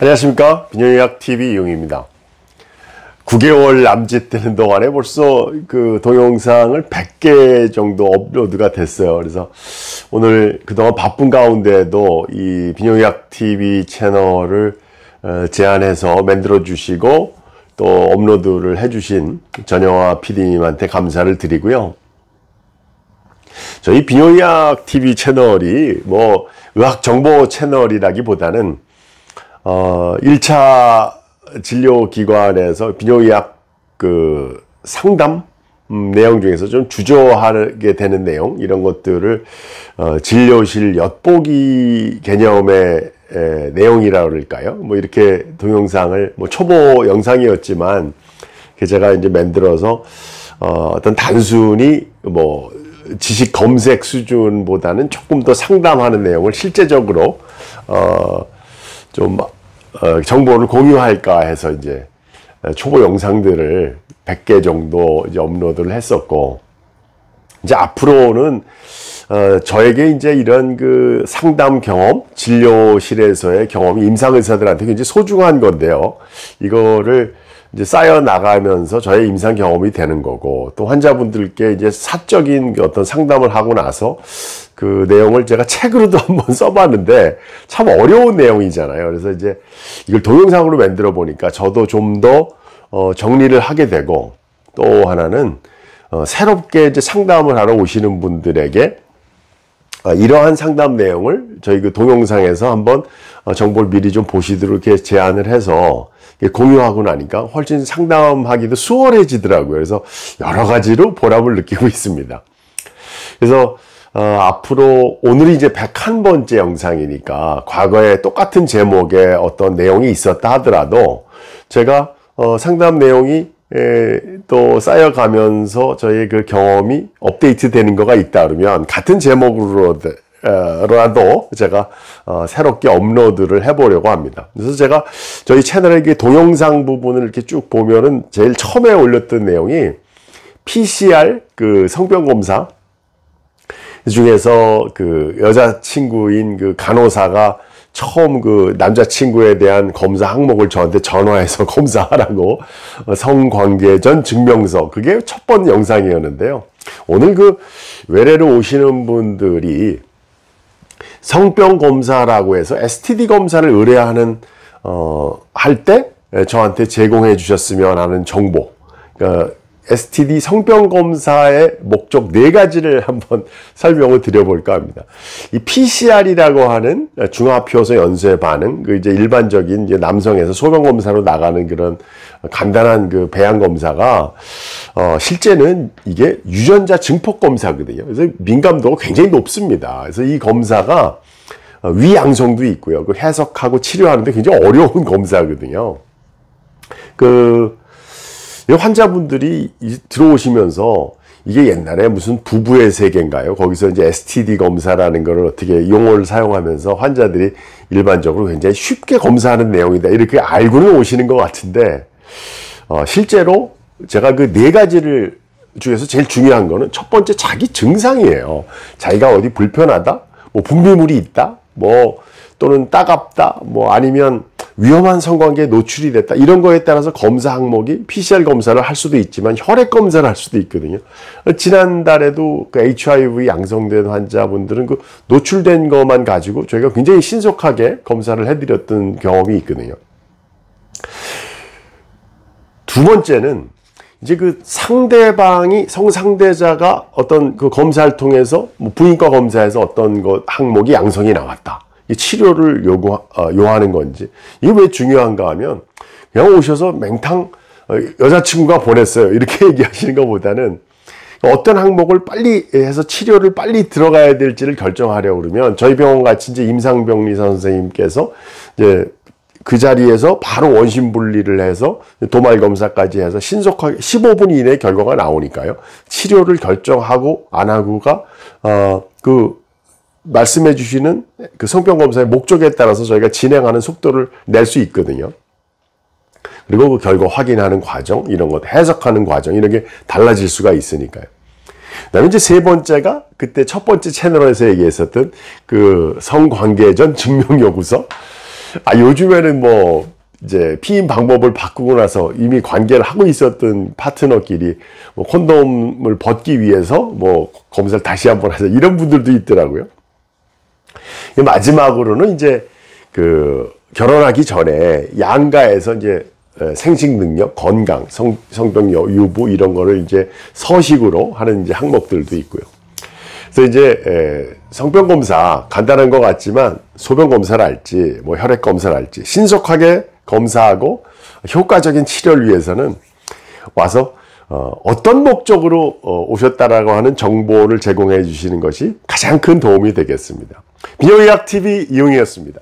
안녕하십니까. 비뇨의학TV 이용입니다. 9개월 남짓되는 동안에 벌써 그 동영상을 100개 정도 업로드가 됐어요. 그래서 오늘 그동안 바쁜 가운데도 이 비뇨의학TV 채널을 제안해서 만들어 주시고 또 업로드를 해주신 전영화 PD님한테 감사를 드리고요. 저희 비뇨의학TV 채널이 뭐 의학 정보 채널이라기보다는 1차 진료기관에서 비뇨의학 그 상담 내용 중에서 좀 주저하게 되는 내용, 이런 것들을 진료실 엿보기 개념의 내용이라 그럴까요? 뭐 이렇게 동영상을 뭐 초보 영상이었지만 제가 이제 만들어서 어떤 단순히 뭐 지식 검색 수준보다는 조금 더 상담하는 내용을 실제적으로 좀 정보를 공유할까 해서 이제 초보 영상들을 100개 정도 이제 업로드를 했었고, 이제 앞으로는 저에게 이제 이런 그 상담 경험, 진료실에서의 경험이 임상의사들한테 굉장히 소중한 건데요. 이거를 이제 쌓여 나가면서 저의 임상 경험이 되는 거고, 또 환자분들께 이제 사적인 어떤 상담을 하고 나서 그 내용을 제가 책으로도 한번 써봤는데 참 어려운 내용이잖아요. 그래서 이제 이걸 동영상으로 만들어 보니까 저도 좀 더 정리를 하게 되고, 또 하나는 새롭게 이제 상담을 하러 오시는 분들에게 이러한 상담 내용을 저희 그 동영상에서 한번 정보를 미리 좀 보시도록 이렇게 제안을 해서 공유하고 나니까 훨씬 상담하기도 수월해지더라고요. 그래서 여러 가지로 보람을 느끼고 있습니다. 그래서 앞으로 오늘이 이제 101번째 영상이니까 과거에 똑같은 제목의 어떤 내용이 있었다 하더라도 제가 상담 내용이 또 쌓여가면서 저의 그 경험이 업데이트 되는 거가 있다 그러면 같은 제목으로라도 제가 새롭게 업로드를 해보려고 합니다. 그래서 제가 저희 채널의 동영상 부분을 이렇게 쭉 보면은 제일 처음에 올렸던 내용이 PCR 그 성병 검사 중에서 그 여자친구인 그 간호사가 처음 그 남자친구에 대한 검사 항목을 저한테 전화해서 검사하라고 성관계 전 증명서, 그게 첫 번째 영상이었는데요. 오늘 그 외래로 오시는 분들이 성병 검사라고 해서 STD 검사를 의뢰하는 할 때 저한테 제공해 주셨으면 하는 정보, 그러니까 STD 성병 검사의 목적 4가지를 한번 설명을 드려볼까 합니다. 이 PCR이라고 하는 중화효소 연소의 반응, 그 이제 일반적인 이제 남성에서 소변 검사로 나가는 그런 간단한 그 배양 검사가 실제는 이게 유전자 증폭 검사거든요. 그래서 민감도가 굉장히 높습니다. 그래서 이 검사가 위양성도 있고요. 그 해석하고 치료하는데 굉장히 어려운 검사거든요. 환자분들이 들어오시면서 이게 옛날에 무슨 부부의 세계인가요? 거기서 이제 STD 검사라는 거를 어떻게 용어를 사용하면서 환자들이 일반적으로 굉장히 쉽게 검사하는 내용이다, 이렇게 알고는 오시는 것 같은데, 실제로 제가 그 4가지를 중에서 제일 중요한 거는 첫 번째 자기 증상이에요. 자기가 어디 불편하다, 뭐 분비물이 있다, 뭐 또는 따갑다, 뭐 아니면 위험한 성관계에 노출이 됐다, 이런 거에 따라서 검사 항목이 PCR 검사를 할 수도 있지만 혈액 검사를 할 수도 있거든요. 지난달에도 그 HIV 양성된 환자분들은 그 노출된 것만 가지고 저희가 굉장히 신속하게 검사를 해드렸던 경험이 있거든요. 두 번째는 이제 그 상대방이, 성상대자가 어떤 그 검사를 통해서 뭐 부인과 검사에서 어떤 것 항목이 양성이 나왔다, 이 치료를 요하는 건지, 이게 왜 중요한가 하면 그냥 오셔서 맹탕 여자친구가 보냈어요, 이렇게 얘기하시는 것보다는 어떤 항목을 빨리 해서 치료를 빨리 들어가야 될지를 결정하려고 그러면 저희 병원 같이 이제 임상병리사 선생님께서 이제 그 자리에서 바로 원심 분리를 해서 도말 검사까지 해서 신속하게 15분 이내에 결과가 나오니까요. 치료를 결정하고 안 하고가 말씀해 주시는 그 성병 검사의 목적에 따라서 저희가 진행하는 속도를 낼 수 있거든요. 그리고 그 결과 확인하는 과정, 이런 것, 해석하는 과정, 이런 게 달라질 수가 있으니까요. 그다음에 이제 세 번째가 그때 첫 번째 채널에서 얘기했었던 그 성관계전 증명요구서. 요즘에는 뭐 이제 피임 방법을 바꾸고 나서 이미 관계를 하고 있었던 파트너끼리 뭐 콘돔을 벗기 위해서 뭐 검사를 다시 한번 하자 이런 분들도 있더라고요. 마지막으로는 이제 그 결혼하기 전에 양가에서 이제 생식 능력, 건강, 성병 유부 이런 거를 이제 서식으로 하는 이제 항목들도 있고요. 그래서 이제 성병 검사 간단한 것 같지만 소변 검사를 할지 뭐 혈액 검사를 할지 신속하게 검사하고 효과적인 치료를 위해서는 와서 어떤 목적으로 오셨다라고 하는 정보를 제공해 주시는 것이 가장 큰 도움이 되겠습니다. 비뇨의학TV 이용이었습니다.